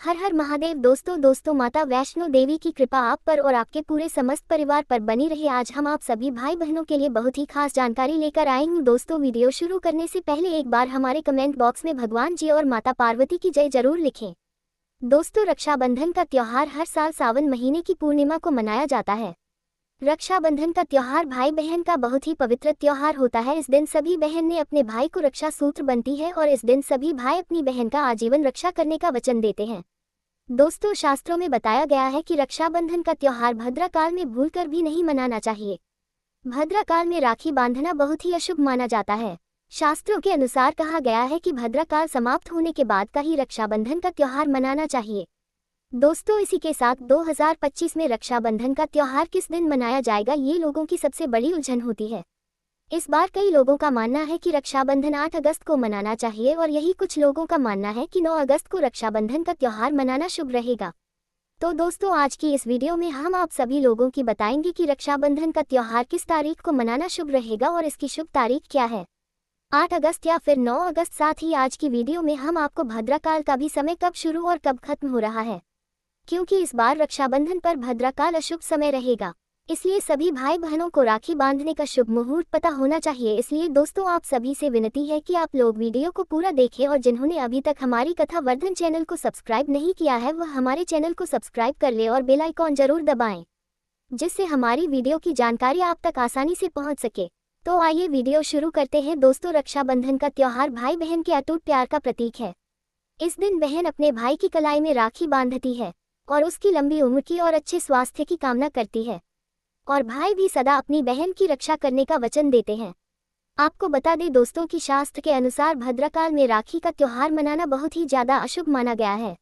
हर हर महादेव। दोस्तों माता वैष्णो देवी की कृपा आप पर और आपके पूरे समस्त परिवार पर बनी रहे। आज हम आप सभी भाई बहनों के लिए बहुत ही खास जानकारी लेकर आए हूँ। दोस्तों, वीडियो शुरू करने से पहले एक बार हमारे कमेंट बॉक्स में भगवान जी और माता पार्वती की जय जरूर लिखें। दोस्तों, रक्षाबंधन का त्योहार हर साल सावन महीने की पूर्णिमा को मनाया जाता है। रक्षाबंधन का त्योहार भाई बहन का बहुत ही पवित्र त्योहार होता है। इस दिन सभी बहन ने अपने भाई को रक्षा सूत्र बनती है और इस दिन सभी भाई अपनी बहन का आजीवन रक्षा करने का वचन देते हैं। दोस्तों, शास्त्रों में बताया गया है कि रक्षाबंधन का त्योहार भद्राकाल में भूलकर भी नहीं मनाना चाहिए। भद्राकाल में राखी बांधना बहुत ही अशुभ माना जाता है। शास्त्रों के अनुसार कहा गया है कि भद्राकाल समाप्त होने के बाद का ही रक्षाबंधन का त्योहार मनाना चाहिए। दोस्तों, इसी के साथ 2025 में रक्षाबंधन का त्योहार किस दिन मनाया जाएगा, ये लोगों की सबसे बड़ी उलझन होती है। इस बार कई लोगों का मानना है कि रक्षाबंधन 8 अगस्त को मनाना चाहिए और यही कुछ लोगों का मानना है कि 9 अगस्त को रक्षाबंधन का त्योहार मनाना शुभ रहेगा। तो दोस्तों, आज की इस वीडियो में हम आप सभी लोगों की बताएंगे कि रक्षाबंधन का त्योहार किस तारीख को मनाना शुभ रहेगा और इसकी शुभ तारीख क्या है, 8 अगस्त या फिर 9 अगस्त। साथ ही आज की वीडियो में हम आपको भद्राकाल का भी समय कब शुरू और कब खत्म हो रहा है, क्योंकि इस बार रक्षाबंधन पर भद्राकाल अशुभ समय रहेगा। इसलिए सभी भाई बहनों को राखी बांधने का शुभ मुहूर्त पता होना चाहिए। इसलिए दोस्तों, आप सभी से विनती है कि आप लोग वीडियो को पूरा देखें और जिन्होंने अभी तक हमारी कथा वर्धन चैनल को सब्सक्राइब नहीं किया है वह हमारे चैनल को सब्सक्राइब कर ले और बेल आइकॉन जरूर दबाएं, जिससे हमारी वीडियो की जानकारी आप तक आसानी से पहुंच सके। तो आइए वीडियो शुरू करते हैं। दोस्तों, रक्षाबंधन का त्योहार भाई बहन के अटूट प्यार का प्रतीक है। इस दिन बहन अपने भाई की कलाई में राखी बांधती है और उसकी लंबी उम्र की और अच्छे स्वास्थ्य की कामना करती है, और भाई भी सदा अपनी बहन की रक्षा करने का वचन देते हैं। आपको बता दें दोस्तों कि शास्त्र के अनुसार भद्राकाल में राखी का त्योहार मनाना बहुत ही ज्यादा अशुभ माना गया है।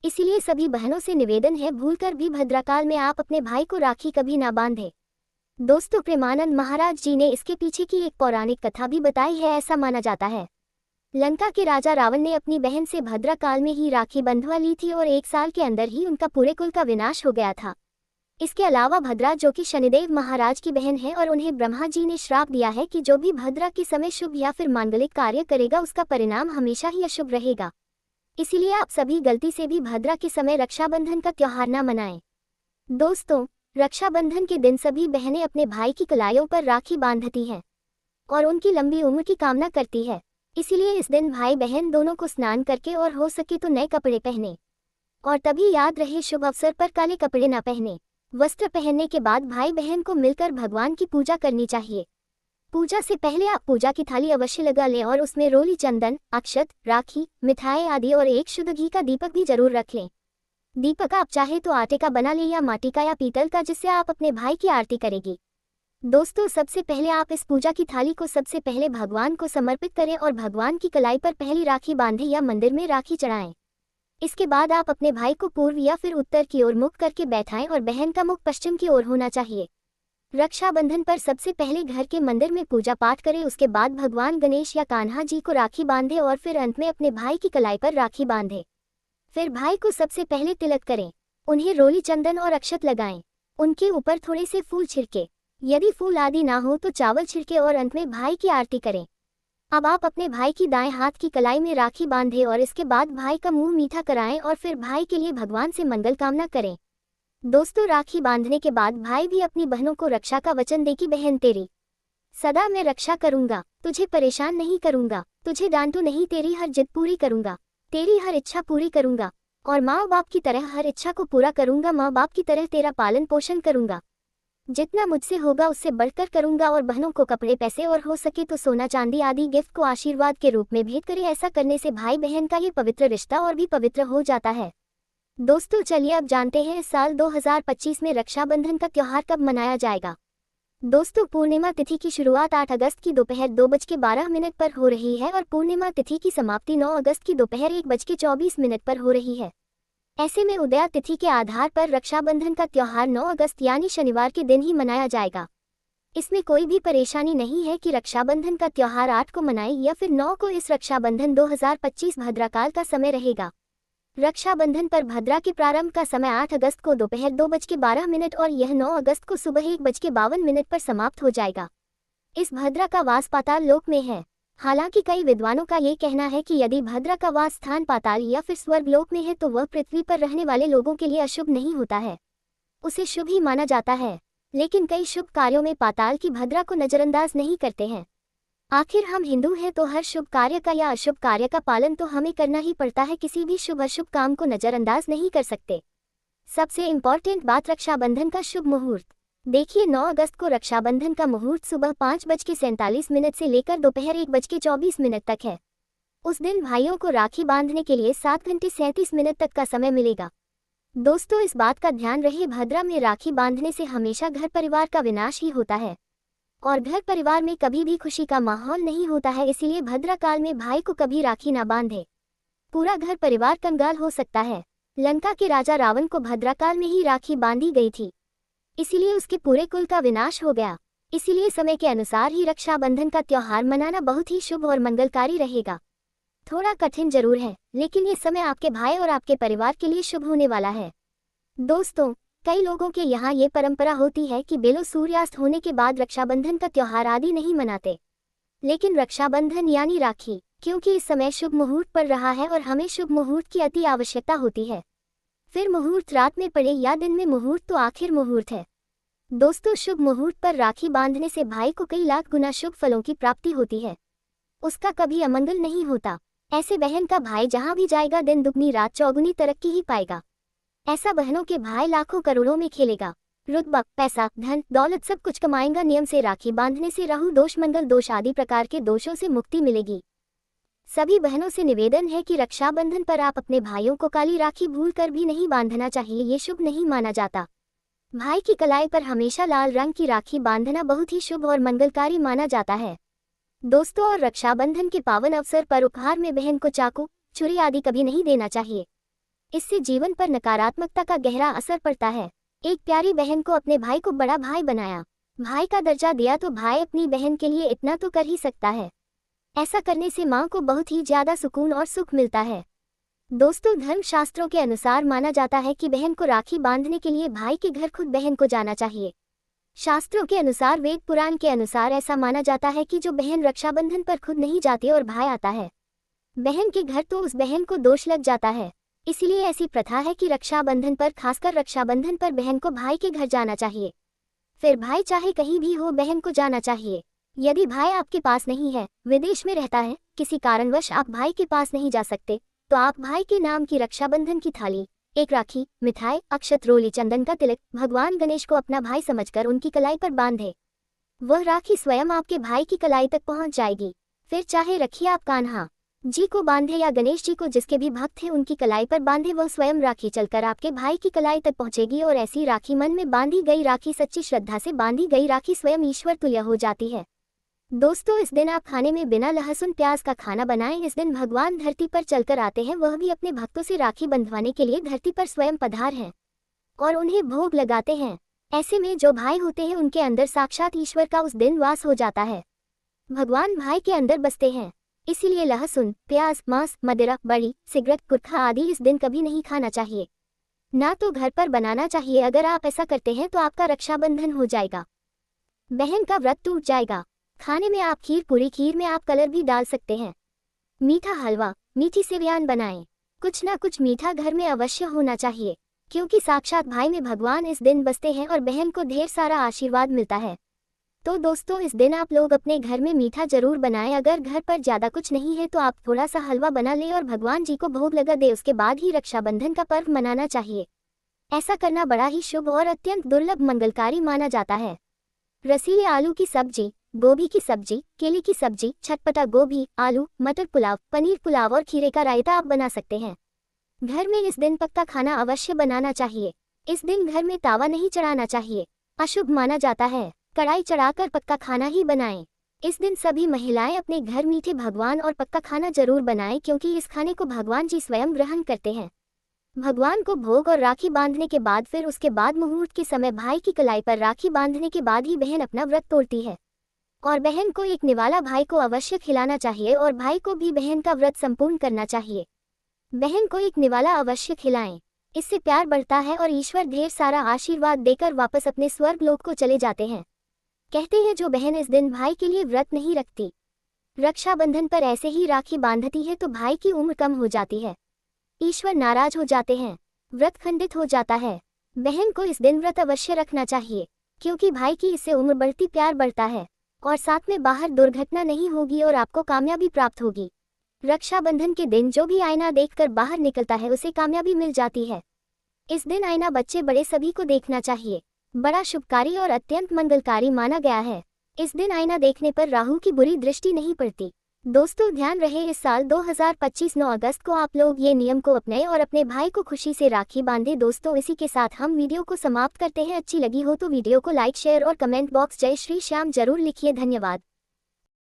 इसीलिए सभी बहनों से निवेदन है, भूलकर भी भद्राकाल में आप अपने भाई को राखी कभी ना बांधे। दोस्तों, प्रेमानंद महाराज जी ने इसके पीछे की एक पौराणिक कथा भी बताई है। ऐसा माना जाता है, लंका के राजा रावण ने अपनी बहन से भद्राकाल में ही राखी बंधवा ली थी और 1 साल के अंदर ही उनका पूरे कुल का विनाश हो गया था। इसके अलावा भद्रा, जो कि शनिदेव महाराज की बहन है, और उन्हें ब्रह्मा जी ने श्राप दिया है कि जो भी भद्रा के समय शुभ या फिर मांगलिक कार्य करेगा उसका परिणाम हमेशा ही अशुभ रहेगा। इसीलिए आप सभी गलती से भी भद्रा के समय रक्षाबंधन का त्योहार न मनाएं। दोस्तों, रक्षाबंधन के दिन सभी बहनें अपने भाई की कलाइयों पर राखी बांधती हैं और उनकी लंबी उम्र की कामना करती है। इसीलिए इस दिन भाई बहन दोनों को स्नान करके और हो सके तो नए कपड़े पहने, और तभी याद रहे शुभ अवसर पर काले कपड़े न पहने। वस्त्र पहनने के बाद भाई बहन को मिलकर भगवान की पूजा करनी चाहिए। पूजा से पहले आप पूजा की थाली अवश्य लगा लें और उसमें रोली, चंदन, अक्षत, राखी, मिठाई आदि और एक शुद्ध घी का दीपक भी जरूर रख लें। दीपक आप चाहे तो आटे का बना लें या माटी का या पीतल का, जिससे आप अपने भाई की आरती करेगी। दोस्तों, सबसे पहले आप इस पूजा की थाली को सबसे पहले भगवान को समर्पित करें और भगवान की कलाई पर पहली राखी बांधें या मंदिर में राखी चढ़ाएं। इसके बाद आप अपने भाई को पूर्व या फिर उत्तर की ओर मुख करके बैठाएं और बहन का मुख पश्चिम की ओर होना चाहिए। रक्षाबंधन पर सबसे पहले घर के मंदिर में पूजा पाठ करें। उसके बाद भगवान गणेश या कान्हा जी को राखी बांधें और फिर अंत में अपने भाई की कलाई पर राखी बांधें। फिर भाई को सबसे पहले तिलक करें, उन्हें रोली, चंदन और अक्षत लगाएं। उनके ऊपर थोड़े से फूल छिड़के, यदि फूल आदि ना हो तो चावल छिड़के और अंत में भाई की आरती करें। अब आप अपने भाई की दाएं हाथ की कलाई में राखी बांधें और इसके बाद भाई का मुंह मीठा कराएं और फिर भाई के लिए भगवान से मंगल कामना करें। दोस्तों, राखी बांधने के बाद भाई भी अपनी बहनों को रक्षा का वचन दे कि बहन तेरी सदा मैं रक्षा करूंगा, तुझे परेशान नहीं करूंगा, तुझे डांटू नहीं, तेरी हर जिद पूरी करूंगा, तेरी हर इच्छा पूरी करूंगा और माँ बाप की तरह हर इच्छा को पूरा करूंगा, माँ बाप की तरह तेरा पालन पोषण करूंगा, जितना मुझसे होगा उससे बढ़कर करूंगा। और बहनों को कपड़े, पैसे और हो सके तो सोना चांदी आदि गिफ्ट को आशीर्वाद के रूप में भेंट करें। ऐसा करने से भाई बहन का ये पवित्र रिश्ता और भी पवित्र हो जाता है। दोस्तों, चलिए अब जानते हैं इस साल 2025 में रक्षाबंधन का त्योहार कब मनाया जाएगा। दोस्तों, पूर्णिमा तिथि की शुरुआत 8 अगस्त की दोपहर 2:12 पर हो रही है और पूर्णिमा तिथि की समाप्ति 9 अगस्त की दोपहर 1:24 पर हो रही है। ऐसे में उदया तिथि के आधार पर रक्षाबंधन का त्योहार 9 अगस्त यानी शनिवार के दिन ही मनाया जाएगा। इसमें कोई भी परेशानी नहीं है कि रक्षाबंधन का त्योहार 8 को मनाएं या फिर 9 को। इस रक्षाबंधन 2025 भद्राकाल का समय रहेगा। रक्षाबंधन पर भद्रा के प्रारंभ का समय 8 अगस्त को दोपहर 2:12 और यह 9 अगस्त को सुबह 1:52 पर समाप्त हो जाएगा। इस भद्रा का वास पाताल लोक में है। हालांकि कई विद्वानों का ये कहना है कि यदि भद्रा का वास स्थान पाताल या फिर स्वर्गलोक में है तो वह पृथ्वी पर रहने वाले लोगों के लिए अशुभ नहीं होता है, उसे शुभ ही माना जाता है। लेकिन कई शुभ कार्यों में पाताल की भद्रा को नजरअंदाज नहीं करते हैं। आखिर हम हिंदू हैं तो हर शुभ कार्य का या अशुभ कार्य का पालन तो हमें करना ही पड़ता है, किसी भी शुभ अशुभ काम को नजरअंदाज नहीं कर सकते। सबसे इम्पोर्टेंट बात रक्षाबंधन का शुभ मुहूर्त। देखिए 9 अगस्त को रक्षाबंधन का मुहूर्त सुबह 5:47 से लेकर दोपहर 1:24 तक है। उस दिन भाइयों को राखी बांधने के लिए 7 घंटे 37 मिनट तक का समय मिलेगा। दोस्तों इस बात का ध्यान रहे, भद्रा में राखी बांधने से हमेशा घर परिवार का विनाश ही होता है और घर परिवार में कभी भी खुशी का माहौल नहीं होता है। इसीलिए भद्रा काल में भाई को कभी राखी ना बांधे, पूरा घर परिवार कंगाल हो सकता है। लंका के राजा रावण को भद्रा काल में ही राखी बांधी गई थी, इसीलिए उसके पूरे कुल का विनाश हो गया। इसीलिए समय के अनुसार ही रक्षाबंधन का त्योहार मनाना बहुत ही शुभ और मंगलकारी रहेगा। थोड़ा कठिन जरूर है, लेकिन ये समय आपके भाई और आपके परिवार के लिए शुभ होने वाला है। दोस्तों कई लोगों के यहाँ ये परंपरा होती है कि बेलो सूर्यास्त होने के बाद रक्षाबंधन का त्योहार आदि नहीं मनाते, लेकिन रक्षाबंधन यानी राखी, क्योंकि इस समय शुभ मुहूर्त पड़ रहा है और हमें शुभ मुहूर्त की अति आवश्यकता होती है। फिर मुहूर्त रात में पड़े या दिन में, मुहूर्त तो आखिर मुहूर्त है। दोस्तों शुभ मुहूर्त पर राखी बांधने से भाई को कई लाख गुना शुभ फलों की प्राप्ति होती है, उसका कभी अमंगल नहीं होता। ऐसे बहन का भाई जहां भी जाएगा दिन दुगनी रात चौगुनी तरक्की ही पाएगा। ऐसा बहनों के भाई लाखों करोड़ों में खेलेगा, रुतबा पैसा धन दौलत सब कुछ कमाएगा। नियम से राखी बांधने से राहु दोष मंगल दोष आदि प्रकार के दोषों से मुक्ति मिलेगी। सभी बहनों से निवेदन है कि रक्षाबंधन पर आप अपने भाइयों को काली राखी भूल कर भी नहीं बांधना चाहिए, ये शुभ नहीं माना जाता। भाई की कलाई पर हमेशा लाल रंग की राखी बांधना बहुत ही शुभ और मंगलकारी माना जाता है। दोस्तों और रक्षाबंधन के पावन अवसर पर उपहार में बहन को चाकू छुरी आदि कभी नहीं देना चाहिए, इससे जीवन पर नकारात्मकता का गहरा असर पड़ता है। एक प्यारी बहन को अपने भाई को बड़ा भाई बनाया, भाई का दर्जा दिया तो भाई अपनी बहन के लिए इतना तो कर ही सकता है। ऐसा करने से माँ को बहुत ही ज्यादा सुकून और सुख मिलता है। दोस्तों धर्म शास्त्रों के अनुसार माना जाता है कि बहन को राखी बांधने के लिए भाई के घर खुद बहन को जाना चाहिए। शास्त्रों के अनुसार, वेद पुराण के अनुसार ऐसा माना जाता है कि जो बहन रक्षाबंधन पर खुद नहीं जाती और भाई आता है बहन के घर तो उस बहन को दोष लग जाता है। इसलिए ऐसी प्रथा है कि रक्षाबंधन पर, खासकर रक्षाबंधन पर बहन को भाई के घर जाना चाहिए। फिर भाई चाहे कहीं भी हो बहन को जाना चाहिए। यदि भाई आपके पास नहीं है, विदेश में रहता है, किसी कारणवश आप भाई के पास नहीं जा सकते, तो आप भाई के नाम की रक्षाबंधन की थाली, एक राखी, मिठाई, अक्षत, रोली, चंदन का तिलक भगवान गणेश को अपना भाई समझकर उनकी कलाई पर बांधे। वह राखी स्वयं आपके भाई की कलाई तक पहुंच जाएगी। फिर चाहे रखिए आप कान्हा जी को बांधे या गणेश जी को, जिसके भी भक्त हैं उनकी कलाई पर बांधे, वह स्वयं राखी चलकर आपके भाई की कलाई तक पहुंचेगी। और ऐसी राखी, मन में बांधी गई राखी, सच्ची श्रद्धा से बांधी गई राखी स्वयं ईश्वर तुल्य हो जाती है। दोस्तों इस दिन आप खाने में बिना लहसुन प्याज का खाना बनाएं। इस दिन भगवान धरती पर चलकर आते हैं, वह भी अपने भक्तों से राखी बंधवाने के लिए धरती पर स्वयं पधार हैं और उन्हें भोग लगाते हैं। ऐसे में जो भाई होते हैं उनके अंदर साक्षात ईश्वर का उस दिन वास हो जाता है। भगवान भाई के अंदर बसते हैं। इसीलिए लहसुन, प्याज, मांस, मदिरा, बड़ी, सिगरेट, गुटखा आदि इस दिन कभी नहीं खाना चाहिए, ना तो घर पर बनाना चाहिए। अगर आप ऐसा करते हैं तो आपका रक्षाबंधन हो जाएगा, बहन का व्रत टूट जाएगा। खाने में आप खीर पूरी, खीर में आप कलर भी डाल सकते हैं। मीठा हलवा, मीठी सेवइयां बनाएं। कुछ ना कुछ मीठा घर में अवश्य होना चाहिए, क्योंकि साक्षात भाई में भगवान इस दिन बसते हैं और बहन को ढेर सारा आशीर्वाद मिलता है। तो दोस्तों इस दिन आप लोग अपने घर में मीठा जरूर बनाएं। अगर घर पर ज्यादा कुछ नहीं है तो आप थोड़ा सा हलवा बना लें और भगवान जी को भोग लगा दे, उसके बाद ही रक्षाबंधन का पर्व मनाना चाहिए। ऐसा करना बड़ा ही शुभ और अत्यंत दुर्लभ मंगलकारी माना जाता है। रसीले आलू की सब्जी, गोभी की सब्जी, केले की सब्जी, चटपटा गोभी, आलू, मटर पुलाव, पनीर पुलाव और खीरे का रायता आप बना सकते हैं। घर में इस दिन पक्का खाना अवश्य बनाना चाहिए। इस दिन घर में तावा नहीं चढ़ाना चाहिए, अशुभ माना जाता है। कढ़ाई चढ़ाकर पक्का खाना ही बनाएं। इस दिन सभी महिलाएं अपने घर मीठे भगवान और पक्का खाना जरूर बनाएं, क्योंकि इस खाने को भगवान जी स्वयं ग्रहण करते हैं। भगवान को भोग और राखी बांधने के बाद, फिर उसके बाद मुहूर्त के समय भाई की कलाई पर राखी बांधने के बाद ही बहन अपना व्रत तोड़ती है और बहन को एक निवाला भाई को अवश्य खिलाना चाहिए और भाई को भी बहन का व्रत संपूर्ण करना चाहिए। बहन को एक निवाला अवश्य खिलाएं, इससे प्यार बढ़ता है और ईश्वर ढेर सारा आशीर्वाद देकर वापस अपने स्वर्ग लोक को चले जाते हैं। कहते हैं जो बहन इस दिन भाई के लिए व्रत नहीं रखती, रक्षाबंधन पर ऐसे ही राखी बांधती है तो भाई की उम्र कम हो जाती है। ईश्वर नाराज हो जाते हैं, व्रत खंडित हो जाता है। बहन को इस दिन व्रत अवश्य रखना चाहिए, क्योंकि भाई की इससे उम्र बढ़ती, प्यार बढ़ता है और साथ में बाहर दुर्घटना नहीं होगी और आपको कामयाबी प्राप्त होगी। रक्षाबंधन के दिन जो भी आईना देखकर बाहर निकलता है उसे कामयाबी मिल जाती है। इस दिन आईना बच्चे बड़े सभी को देखना चाहिए, बड़ा शुभकारी और अत्यंत मंगलकारी माना गया है। इस दिन आईना देखने पर राहु की बुरी दृष्टि नहीं पड़ती। दोस्तों ध्यान रहे, इस साल 2025 9 अगस्त को आप लोग ये नियम को अपनाएं और अपने भाई को खुशी से राखी बांधे। दोस्तों इसी के साथ हम वीडियो को समाप्त करते हैं। अच्छी लगी हो तो वीडियो को लाइक, शेयर और कमेंट बॉक्स जय श्री श्याम जरूर लिखिए। धन्यवाद।